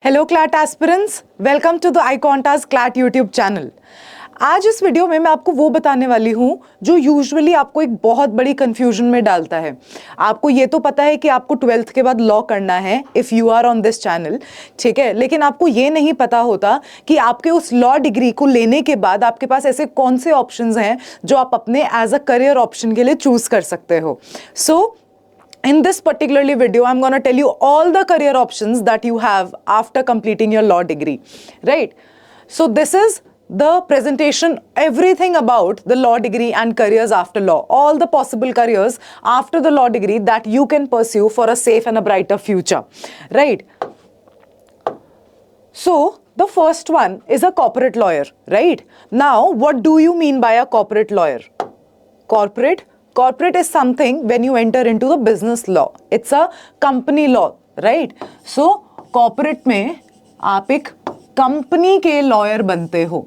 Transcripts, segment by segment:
Hello CLAT aspirants, welcome to the iContas CLAT YouTube channel. आज इस video में मैं आपको वो बताने वाली हूँ जो यूजुअली आपको एक बहुत बड़ी कंफ्यूजन में डालता है। आपको ये तो पता है कि आपको 12th के बाद लॉ करना है if you are on this channel, ठीक है, लेकिन आपको ये नहीं पता होता कि आपके उस लॉ डिग्री को लेने के बाद आपके पास ऐसे कौन से ऑप्शंस हैं जो आप अपने एज अ करियर ऑप्शन के लिए चूज कर सकते हो। In this particularly video, I'm going to tell you all the career options that you have after completing your law degree, right? So this is the presentation, everything about the law degree and careers after law, all the possible careers after the law degree that you can pursue for a safe and a brighter future, right? So the first one is a corporate lawyer, right? Now, what do you mean by a corporate lawyer? Corporate is something when you enter into the business law. It's a company law, right? So corporate में आप एक company के lawyer बनते हो,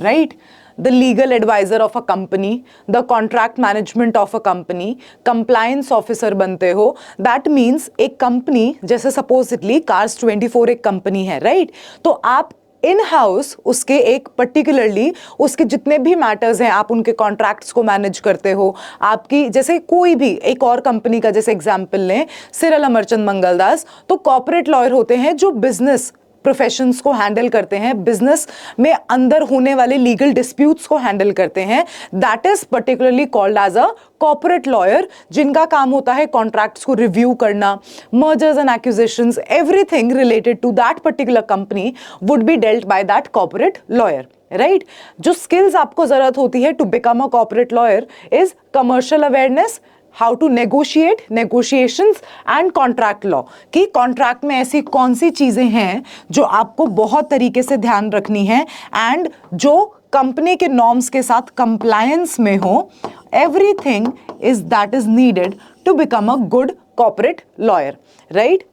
right? The legal advisor of a company, the contract management of a company, compliance officer बनते हो. That means एक company, जैसे supposedly Cars 24 एक company है, right? तो आप इन हाउस उसके एक पर्टिकुलरली उसके जितने भी मैटर्स हैं आप उनके कॉन्ट्रैक्ट्स को मैनेज करते हो। आपकी जैसे कोई भी एक और कंपनी का जैसे एग्जांपल लें, सिरल अमरचंद मंगलदास, तो कॉर्पोरेट लॉयर होते हैं जो बिजनेस प्रोफेशंस को हैंडल करते हैं, बिजनेस में अंदर होने वाले लीगल डिस्प्यूट्स को हैंडल करते हैं। That is particularly called as a corporate lawyer, जिनका काम होता है कॉन्ट्रैक्ट्स को रिव्यू करना, mergers and acquisitions, everything related to that particular company would be dealt by that corporate lawyer, right? जो स्किल्स आपको जरूरत होती है to become a corporate lawyer is commercial awareness, how to negotiate, negotiations and contract law, कि contract में ऐसी कौन सी चीजें हैं जो आपको बहुत तरीके से ध्यान रखनी है एंड जो कंपनी के नॉर्म्स के साथ कंप्लायंस में हो। Everything is that is needed to become a good corporate lawyer, right?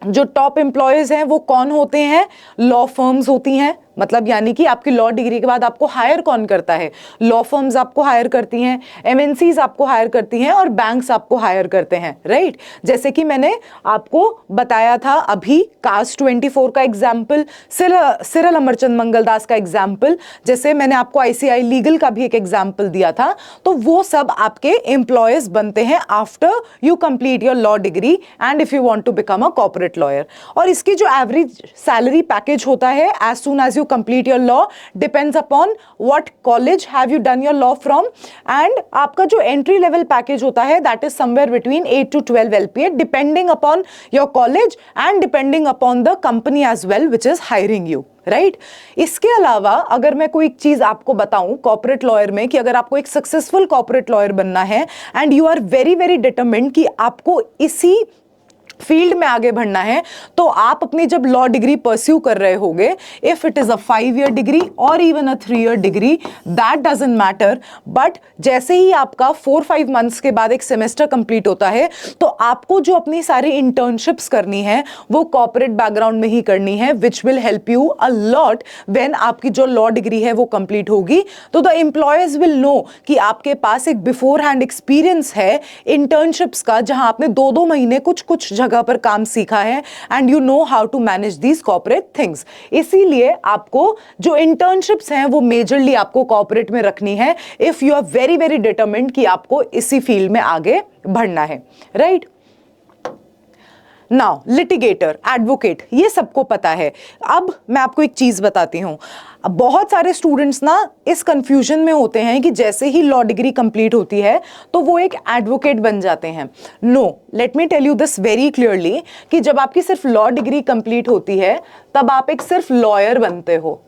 जो टॉप एम्प्लॉयज हैं वो कौन होते हैं? लॉ फर्म्स होती हैं, मतलब यानी कि आपकी लॉ डिग्री के बाद आपको हायर कौन करता है? लॉ फर्म्स आपको हायर करती हैं, एमएनसीज आपको हायर करती हैं और बैंक्स आपको हायर करते हैं, राइट? जैसे कि मैंने आपको बताया था अभी कास्ट 24 का एग्जाम्पल, सिरल अमरचंद मंगलदास का एग्जाम्पल, जैसे मैंने आपको आईसीआई लीगल का भी एक एग्जाम्पल दिया था, तो वो सब आपके एम्प्लॉयज बनते हैं after you complete your law degree and if you want to become a corporate lawyer. और इसकी जो एवरेज सैलरी पैकेज होता है as soon as you complete your law depends upon what college have you done your law from, and आपका जो entry level package होता है that is somewhere between 8 to 12 LPA depending upon your college and depending upon the company as well which is hiring you, right? इसके अलावा अगर मैं कोई चीज आपको बताऊं कॉर्पोरेट लॉयर में, कि अगर आपको एक सक्सेसफुल कॉर्पोरेट लॉयर बनना है and you are very very determined कि आपको इसी फील्ड में आगे बढ़ना है, तो आप अपनी जब लॉ डिग्री परस्यू कर रहे होगे, if it is a 5 year degree और even a 3 year degree, that doesn't matter, but जैसे ही आपका 4-5 months के बाद एक सेमेस्टर कंप्लीट होता है, तो आपको जो अपनी सारी इंटर्नशिप्स करनी है वो कॉर्पोरेट बैकग्राउंड में ही करनी है, which will help you a lot when आपकी जो लॉ डिग्री है वो कंप्लीट होगी। तो द एम्प्लॉयर्स विल नो कि आपके पास एक बिफोर हैंड एक्सपीरियंस है इंटर्नशिप्स का, जहां आपने 2-2 महीने कुछ जगह पर काम सीखा है and you know how to manage these corporate things. इसीलिए आपको जो इंटर्नशिप्स हैं वो मेजरली आपको कॉर्पोरेट में रखनी है if you are very very determined कि आपको इसी फील्ड में आगे बढ़ना है, राइट? नाउ लिटिगेटर, एडवोकेट, ये सबको पता है। अब मैं आपको एक चीज बताती हूं, बहुत सारे स्टूडेंट्स ना इस कंफ्यूजन में होते हैं कि जैसे ही लॉ डिग्री कंप्लीट होती है तो वो एक एडवोकेट बन जाते हैं। No, let me tell you this very clearly कि जब आपकी सिर्फ लॉ डिग्री कंप्लीट होती है तब आप एक सिर्फ लॉयर बनते हो,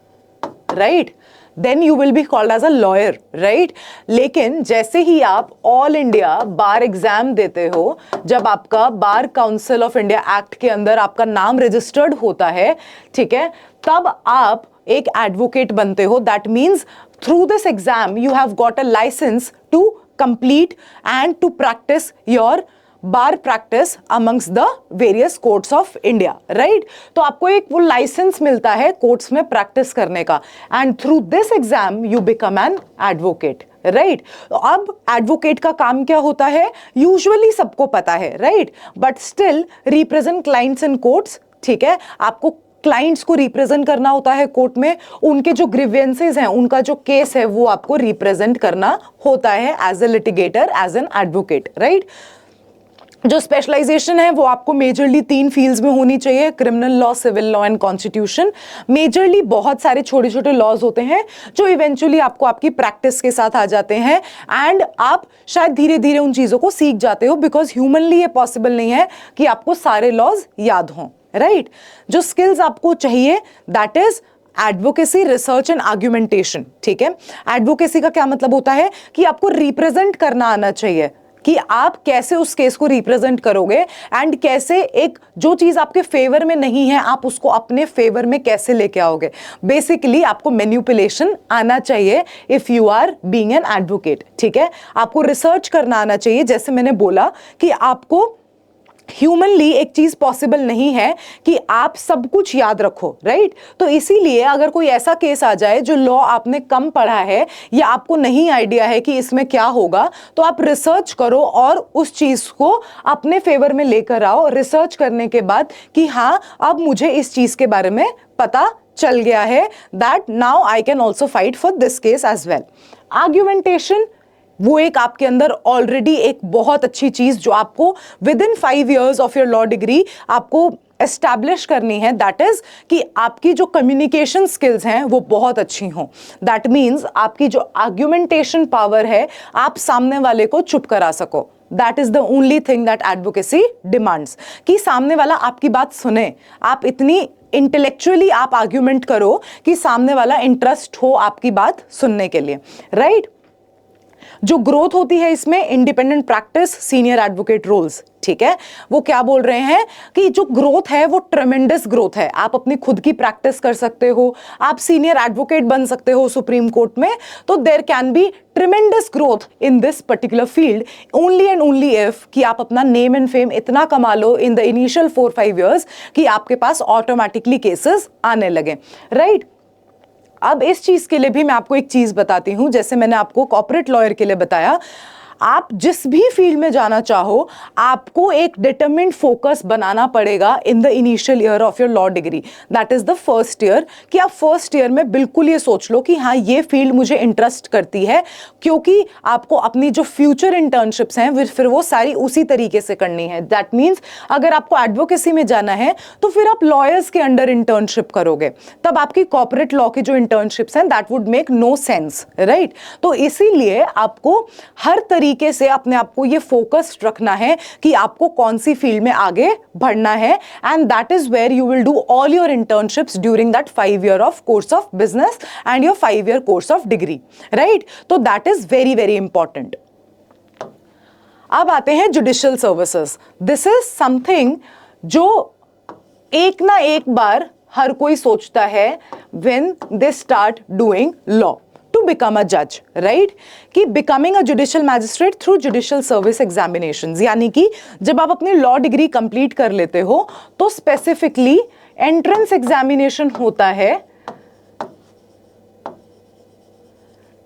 right? then you will be called as a lawyer, right? लेकिन जैसे ही आप ऑल इंडिया बार एग्जाम देते हो, जब आपका bar council of India act के अंदर आपका नाम रजिस्टर्ड होता है, ठीक है, तब आप एक एडवोकेट बनते हो। That means through this exam you have got a license to complete and to practice your bar practice amongst the various courts of India, right? तो आपको एक वो लाइसेंस मिलता है कोर्ट्स में प्रैक्टिस करने का, and through this exam you become an advocate, right? तो अब एडवोकेट का काम क्या होता है यूजुअली सबको पता है, right? But still represent clients in courts ठीक है, आपको क्लाइंट्स को रिप्रेजेंट करना होता है कोर्ट में, उनके जो ग्रीवेंसेस हैं, उनका जो केस है वो आपको रिप्रेजेंट करना होता है as a litigator, as an advocate, right. जो स्पेशलाइजेशन है वो आपको मेजरली 3 फील्ड्स में होनी चाहिए, criminal law, civil law and constitution. Majorly बहुत सारे छोटे छोटे लॉज होते हैं जो इवेंचुअली आपको आपकी प्रैक्टिस के साथ आ जाते हैं एंड आप शायद धीरे धीरे उन चीजों को सीख जाते हो, बिकॉज ह्यूमनली ये पॉसिबल नहीं है कि आपको सारे लॉज याद हों, राइट। जो स्किल्स आपको चाहिए that is advocacy, research and argumentation, ठीक है। एडवोकेसी का क्या मतलब होता है कि आपको रिप्रेजेंट करना आना चाहिए कि आप कैसे उस केस को रिप्रेजेंट करोगे एंड कैसे एक जो चीज आपके फेवर में नहीं है आप उसको अपने फेवर में कैसे लेके आओगे। बेसिकली आपको मैनिपुलेशन आना चाहिए if you are being an advocate, ठीक है। आपको रिसर्च करना आना चाहिए, जैसे मैंने बोला कि आपको ह्यूमनली एक चीज पॉसिबल नहीं है कि आप सब कुछ याद रखो, राइट। तो इसीलिए अगर कोई ऐसा केस आ जाए जो लॉ आपने कम पढ़ा है या आपको नहीं आइडिया है कि इसमें क्या होगा, तो आप रिसर्च करो और उस चीज को अपने फेवर में लेकर आओ, रिसर्च करने के बाद कि हाँ अब मुझे इस चीज के बारे में पता चल गया है, that now I can also fight for this case as well. Argumentation वो एक आपके अंदर ऑलरेडी एक बहुत अच्छी चीज जो आपको with in 5 years of your law degree आपको एस्टैब्लिश करनी है, दैट इज कि आपकी जो कम्युनिकेशन स्किल्स हैं वो बहुत अच्छी हों। दैट मीन्स आपकी जो आर्ग्यूमेंटेशन पावर है आप सामने वाले को चुप करा सको। That is the only thing that advocacy demands, कि सामने वाला आपकी बात सुने, आप इतनी इंटेलेक्चुअली आप आर्ग्यूमेंट करो कि सामने वाला इंटरेस्ट हो आपकी बात सुनने के लिए, राइट। जो ग्रोथ होती है इसमें independent practice, senior advocate roles, ठीक है। वो क्या बोल रहे हैं कि जो ग्रोथ है वो ट्रेमेंडस ग्रोथ है, आप अपनी खुद की प्रैक्टिस कर सकते हो, आप सीनियर एडवोकेट बन सकते हो सुप्रीम कोर्ट में, तो there can be tremendous growth in this particular field only and only if कि आप अपना नेम एंड फेम इतना कमा लो इन द इनिशियल 4-5 years कि आपके पास ऑटोमेटिकली केसेस आने लगे, राइट। अब इस चीज के लिए भी मैं आपको एक चीज बताती हूं, जैसे मैंने आपको कॉर्पोरेट लॉयर के लिए बताया, आप जिस भी फील्ड में जाना चाहो आपको एक डिटरमिन्ड फोकस बनाना पड़ेगा इन the initial year of your law degree, that is the first year, कि आप फर्स्ट ईयर में बिल्कुल ये सोच लो कि हाँ ये फील्ड मुझे इंटरेस्ट करती है, क्योंकि आपको अपनी जो फ्यूचर इंटर्नशिप्स हैं फिर वो सारी उसी तरीके से करनी है। दैट मीन्स अगर आपको एडवोकेसी में जाना है तो फिर आप लॉयर्स के अंडर इंटर्नशिप करोगे, तब आपकी कॉर्पोरेट लॉ की जो इंटर्नशिप्स हैं that would make no sense, right. तो इसीलिए आपको हर तरीके से अपने आप को ये फोकस्ड रखना है कि आपको कौन सी फील्ड में आगे बढ़ना है, and that is where you will do all your internships during that 5 year of course of business and your 5 year course of degree, right. तो that is very very important. अब आते हैं judicial services. This is something जो एक ना एक बार हर कोई सोचता है when they start doing law, to become a judge, right? कि becoming a judicial magistrate through judicial service examinations, यानी कि जब आप अपनी लॉ डिग्री कंप्लीट कर लेते हो तो स्पेसिफिकली एंट्रेंस एग्जामिनेशन होता है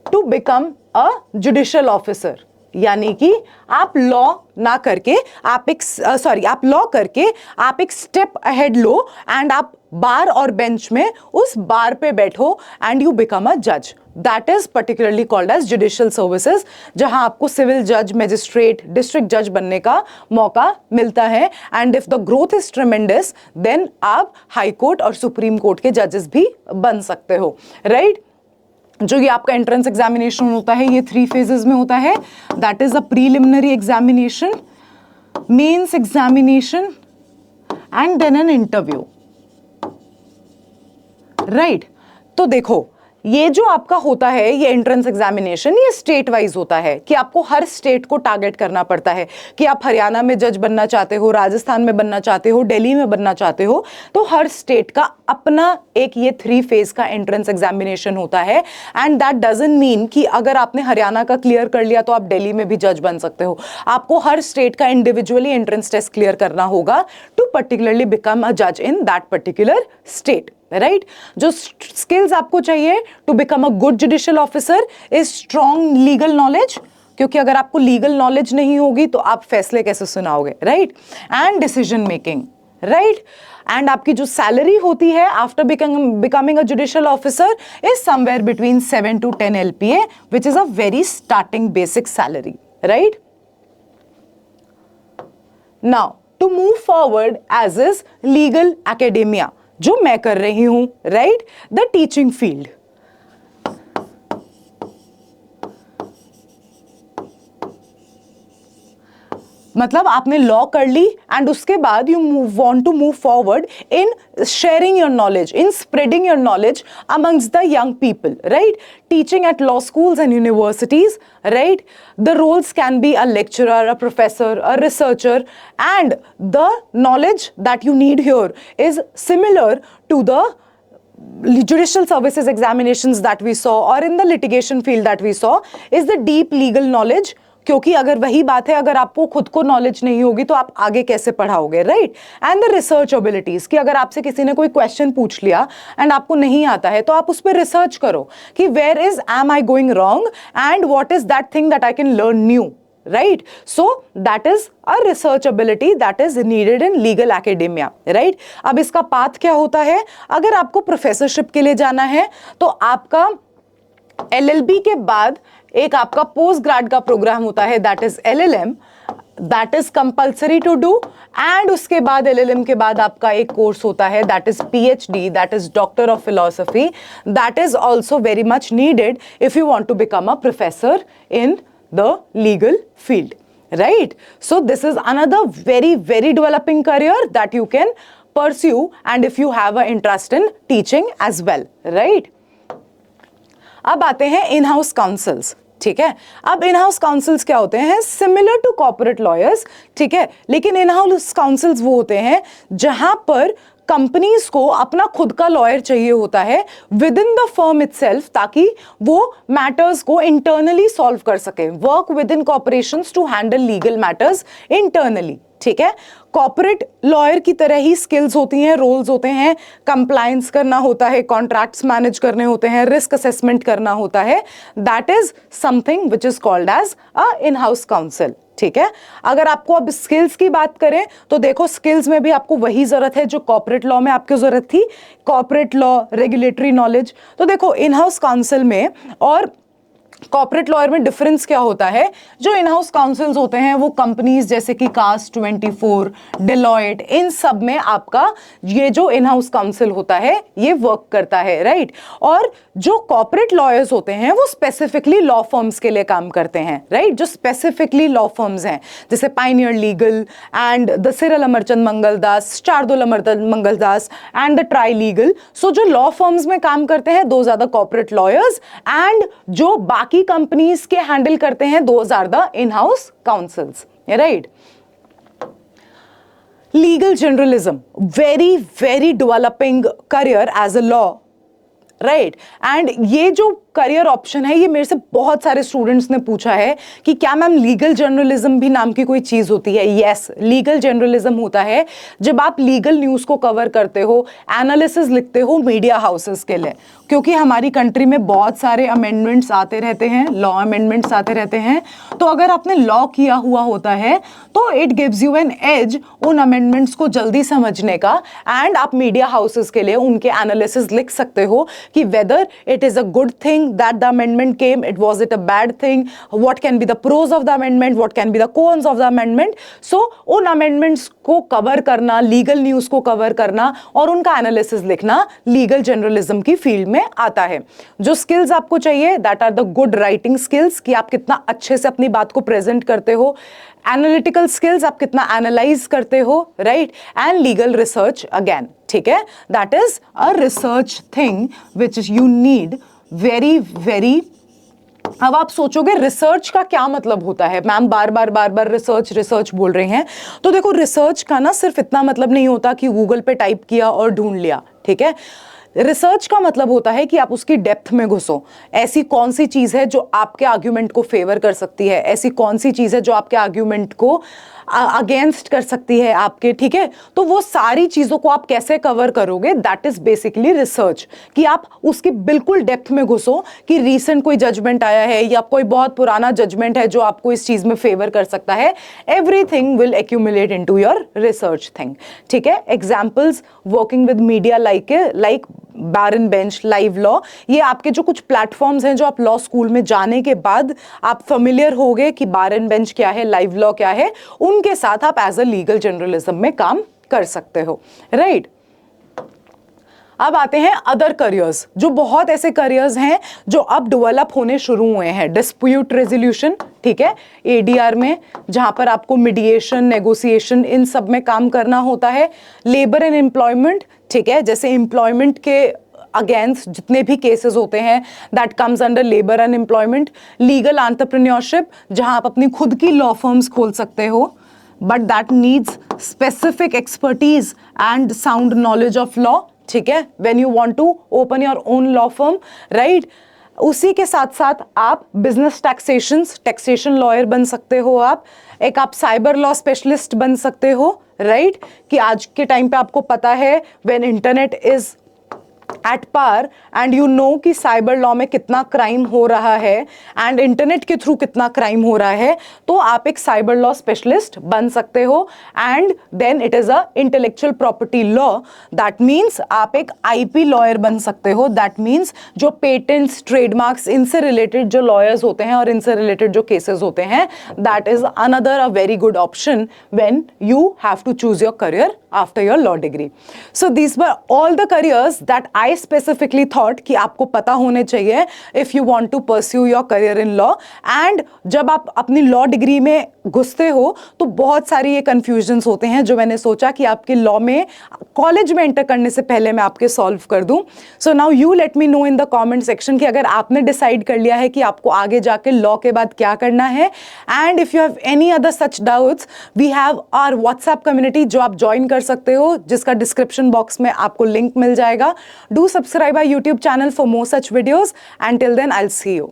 to become a judicial officer, यानी कि आप लॉ ना करके आप लॉ करके आप एक स्टेप अहेड लो एंड आप बार और बेंच में उस बार पे बैठो एंड यू बिकम अ जज। That is particularly called as judicial services, जहां आपको सिविल जज, मैजिस्ट्रेट, डिस्ट्रिक्ट जज बनने का मौका मिलता है, and if the growth is tremendous then आप हाई कोर्ट और सुप्रीम कोर्ट के जजेस भी बन सकते हो, राइट। जो ये आपका एंट्रेंस एग्जामिनेशन होता है ये 3 phases में होता है, that is a preliminary examination, mains examination and then an interview, right. तो देखो ये जो आपका होता है ये एंट्रेंस एग्जामिनेशन ये स्टेट वाइज होता है कि आपको हर स्टेट को टारगेट करना पड़ता है कि आप हरियाणा में जज बनना चाहते हो, राजस्थान में बनना चाहते हो, दिल्ली में बनना चाहते हो, तो हर स्टेट का अपना एक ये 3 phase का एंट्रेंस एग्जामिनेशन होता है। एंड दैट डजंट मीन कि अगर आपने हरियाणा का क्लियर कर लिया तो आप दिल्ली में भी जज बन सकते हो, आपको हर स्टेट का इंडिविजुअली एंट्रेंस टेस्ट क्लियर करना होगा टू पर्टिकुलरली बिकम अ जज in that particular state, right. जो स्किल्स आपको चाहिए to become a good judicial officer is strong legal knowledge, क्योंकि अगर आपको लीगल नॉलेज नहीं होगी तो आप फैसले कैसे सुनाओगे, right, and decision making, right. And आपकी जो सैलरी होती है after becoming a judicial officer is somewhere between 7 to 10 LPA, which is a very starting basic salary, right? Now to move forward as is legal academia, जो मैं कर रही हूं, right? The teaching field. मतलब आपने law कर ली and उसके बाद you want to move forward in sharing your knowledge, in spreading your knowledge amongst the young people, right? Teaching at law schools and universities, right? The roles can be a lecturer, a professor, a researcher, and the knowledge that you need here is similar to the judicial services examinations that we saw or in the litigation field that we saw is the deep legal knowledge. क्योंकि अगर वही बात है, अगर आपको खुद को knowledge नहीं होगी तो आप आगे कैसे पढ़ाओगे, right? And the research abilities, कि अगर आपसे किसी ने कोई क्वेश्चन पूछ लिया एंड आपको नहीं आता है तो आप उस पर रिसर्च करो कि where is am I going wrong and what is that thing that I can learn new, right? So that is a research ability that is needed in legal academia, right? अब इसका path क्या होता है? अगर आपको professorship के लिए जाना है तो आपका LLB के बाद एक आपका पोस्ट ग्रेड का प्रोग्राम होता है, that is LLM, that is compulsory to do, and उसके बाद LLM के बाद आपका एक कोर्स होता है that is PhD, that is doctor of philosophy, that is also very much needed if you want to become a professor in the legal field, right? So this is another very developing career that you can pursue, and if you have an interest in teaching as well, right? अब आते हैं इन house councils, ठीक है? अब इन house councils क्या होते हैं? Similar to corporate lawyers, ठीक है? लेकिन इन हाउस काउंसिल्स वो होते हैं जहां पर कंपनीज को अपना खुद का लॉयर चाहिए होता है within the firm itself, ताकि वो मैटर्स को इंटरनली सॉल्व कर सके, work within corporations to handle legal matters internally, ठीक है? कॉर्पोरेट लॉयर की तरह ही स्किल्स होती हैं, रोल्स होते हैं, कंप्लायंस करना होता है, कॉन्ट्रैक्ट्स मैनेज करने होते हैं, रिस्क असेसमेंट करना होता है, that is something which is called as a in house counsel, ठीक है? अगर आपको अब स्किल्स की बात करें तो देखो स्किल्स में भी आपको वही जरूरत है जो कॉर्पोरेट लॉ में आपको जरूरत थी, कॉर्पोरेट लॉ, रेगुलेटरी नॉलेज। तो देखो इन हाउस काउंसिल में और कॉर्पोरेट लॉयर में डिफरेंस क्या होता है? जो इन हाउस काउंसिल्स होते हैं वो कंपनीज जैसे कि कास्ट 24, डिलॉयट, इन सब में आपका ये जो इन हाउस काउंसिल होता है ये वर्क करता है, राइट? और जो कॉर्पोरेट लॉयर्स होते हैं वो स्पेसिफिकली लॉ फर्म्स के लिए काम करते हैं, राइट? जो स्पेसिफिकली लॉ फर्म्स हैं जैसे pioneer legal and the Cyril Amarchand Mangaldas, Shardul Amarchand Mangaldas and the Trilegal. So जो लॉ फर्म्स में काम करते हैं those are the corporate lawyers, and जो बाकी कंपनीज के हैंडल करते हैं those are the in house counsels, right? Legal journalism, very developing career as a law, right? And ये जो करियर ऑप्शन है ये मेरे से बहुत सारे स्टूडेंट्स ने पूछा है कि क्या मैम लीगल जर्नलिज्म भी नाम की कोई चीज होती है? यस, लीगल जर्नलिज्म होता है जब आप लीगल न्यूज को कवर करते हो, एनालिसिस लिखते हो मीडिया हाउसेस के लिए, क्योंकि हमारी कंट्री में बहुत सारे अमेंडमेंट्स आते रहते हैं, लॉ अमेंडमेंट्स आते रहते हैं। तो अगर आपने लॉ किया हुआ होता है तो it gives you an edge उन अमेंडमेंट्स को जल्दी समझने का, एंड आप मीडिया हाउसेस के लिए उनके एनालिसिस लिख सकते हो कि whether it is a good thing that the amendment came, was it a bad thing, what can be the pros of the amendment, what can be the cons of the amendment. So उन amendments को cover करना, legal news को cover करना और उनका analysis लिखना legal journalism की field में आता है। जो स्किल्स आपको चाहिए that are the good writing skills, कि आप कितना अच्छे से अपनी बात को प्रेजेंट करते हो, एनालिटिकल स्किल्स, आप कितना एनालाइज करते हो, right? And legal research again, ठीक है? That is a research thing which you need very. अब आप सोचोगे रिसर्च का क्या मतलब होता है? मैम बार बार रिसर्च बोल रहे हैं। तो देखो रिसर्च का ना सिर्फ इतना मतलब नहीं होता कि गूगल पे टाइप किया और ढूंढ लिया, ठीक है? रिसर्च का मतलब होता है कि आप उसकी डेप्थ में घुसो, ऐसी कौन सी चीज है जो आपके आर्ग्यूमेंट को फेवर कर सकती है, ऐसी कौन सी चीज है जो आपके आर्ग्यूमेंट को अगेंस्ट कर सकती है आपके, ठीक है। तो वो सारी चीजों को आप कैसे कवर करोगे, दैट इज बेसिकली रिसर्च, कि आप उसकी बिल्कुल डेप्थ में घुसो कि रीसेंट कोई जजमेंट आया है या कोई बहुत पुराना जजमेंट है जो आपको इस चीज में फेवर कर सकता है। Everything will accumulate into your research thing, ठीक है। Examples, working with media like Bar and Bench, Live Law, ये आपके जो कुछ प्लेटफॉर्म्स हैं जो आप लॉ स्कूल में जाने के बाद आप फेमिलियर होगे कि बैरन बेंच क्या है, लाइव लॉ क्या है, उनके साथ आप एज अ लीगल जर्नलिज्म में काम कर सकते हो, राइट। अब आते हैं अदर करियर्स, जो बहुत ऐसे करियर्स हैं जो अब डेवलप होने शुरू हुए हैं। डिस्प्यूट रेजोल्यूशन, ठीक है, एडीआर में, जहां पर आपको मीडिएशन, नेगोशिएशन, इन सब में काम करना होता है। लेबर एंड एम्प्लॉयमेंट, ठीक है, जैसे एम्प्लॉयमेंट के अगेंस्ट जितने भी केसेस होते हैं, that comes under labour and employment. Legal entrepreneurship, जहां आप अपनी खुद की लॉ फर्म्स खोल सकते हो, but that needs specific expertise and sound knowledge of law, ठीक है, when you want to open your own law firm, right. उसी के साथ साथ आप बिजनेस टैक्सेशन लॉयर बन सकते हो, आप साइबर लॉ स्पेशलिस्ट बन सकते हो, राइट। कि आज के टाइम पे आपको पता है when internet is at par and you know कि साइबर लॉ में कितना क्राइम हो रहा है एंड इंटरनेट के थ्रू कितना क्राइम हो रहा है, तो आप एक साइबर लॉ स्पेशलिस्ट बन सकते हो। And then it is a intellectual property law, that means आप एक आईपी लॉयर बन सकते हो। दैट मीन्स जो पेटेंट्स, ट्रेडमार्क्स, इनसे रिलेटेड जो लॉयर्स होते हैं और इनसे रिलेटेड जो केसेस होते हैं, that is another a very good option when you have to choose your career after your law degree. So these were all the careers that I specifically thought कि आपको पता होने चाहिए if you want to pursue your career in law. And जब आप अपनी law degree में घुसते हो तो बहुत सारी ये confusions होते हैं जो मैंने सोचा कि आपके law में कॉलेज में एंटर करने से पहले मैं आपके सॉल्व कर दूं. So now you let me know in the comment section कि अगर आपने डिसाइड कर लिया है कि आपको आगे जाके लॉ के बाद क्या करना है. And if you have any other such doubts, we have our WhatsApp community जो आप ज्वाइन कर सकते हो, जिसका डिस्क्रिप्शन बॉक्स में आपको लिंक मिल जाएगा. Do subscribe our YouTube channel for more such videos and till then I will see you.